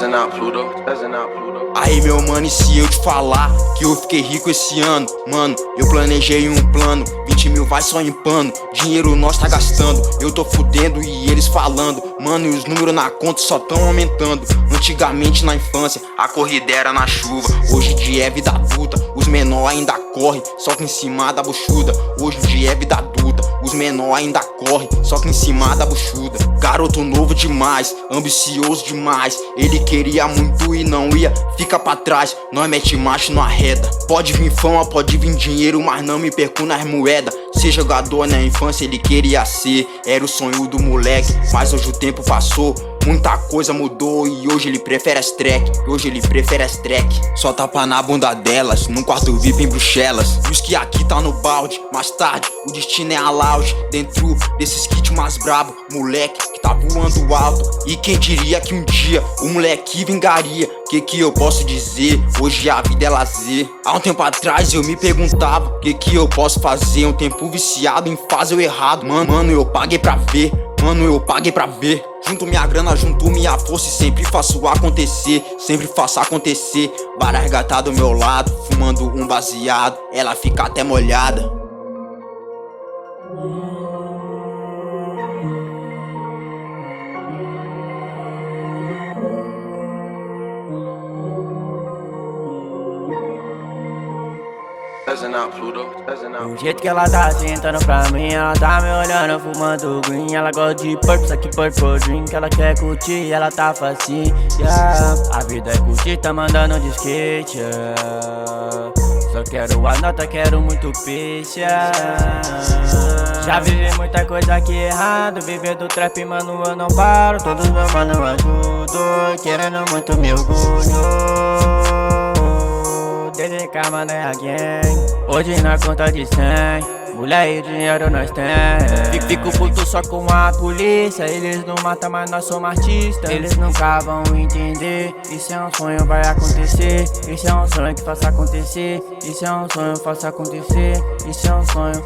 Buzzing out Pluto, buzzing out Pluto. Aí meu mano, e se eu te falar que eu fiquei rico esse ano? Mano, eu planejei um plano, 20 mil vai só em pano, dinheiro nós tá gastando, eu tô fudendo e eles falando. Mano, e os números na conta só tão aumentando. Antigamente na infância, a corrida era na chuva. Hoje em dia é vida adulta, os menor ainda correm, só que em cima da buchuda. Hoje em dia é vida adulta, os menor ainda correm, só que em cima da buchuda. Garoto novo demais, ambicioso demais, ele queria muito e não ia ficar pra trás. Nós mete macho no arreda, pode vir fama, pode vir dinheiro, mas não me perco nas moedas. Ser jogador na infância ele queria ser, era o sonho do moleque, mas hoje o tempo passou, muita coisa mudou e hoje ele prefere as track, hoje ele prefere as track. Só tapa na bunda delas, num quarto VIP em Bruxelas. E os que aqui tá no balde, mais tarde o destino é a lounge. Dentro desses kits mais brabo, moleque que tá voando alto. E quem diria que um dia o moleque vingaria? Que eu posso dizer? Hoje a vida é lazer. Há um tempo atrás eu me perguntava que eu posso fazer. Um tempo viciado em fazer o errado. Mano, eu paguei pra ver. Mano, eu paguei pra ver. Junto minha grana, junto minha força e sempre faço acontecer. Sempre faço acontecer. Várias gatas do meu lado, fumando um baseado, ela fica até molhada. Buzzing out Pluto, buzzing out. O jeito que ela tá sentando pra mim, ela tá me olhando, fumando green. Ela gosta de purple, só que purple drink. Ela quer curtir, ela tá facinha. A vida é curtir, tá mandando de skate. Só quero a nota, quero muito peixe. Já vivi muita coisa aqui errado, viver do trap, mano, eu não paro. Todos meus mano ajudam, querendo muito meu orgulho. DDK, mano, é a gang. Hoje na conta de 100, mulher e dinheiro nós tem. Fico puto só com a polícia. Eles não matam, mas nós somos artistas. Eles nunca vão entender. Isso é um sonho, vai acontecer. Isso é um sonho que faça acontecer. Isso é um sonho, faça acontecer. Isso é um sonho,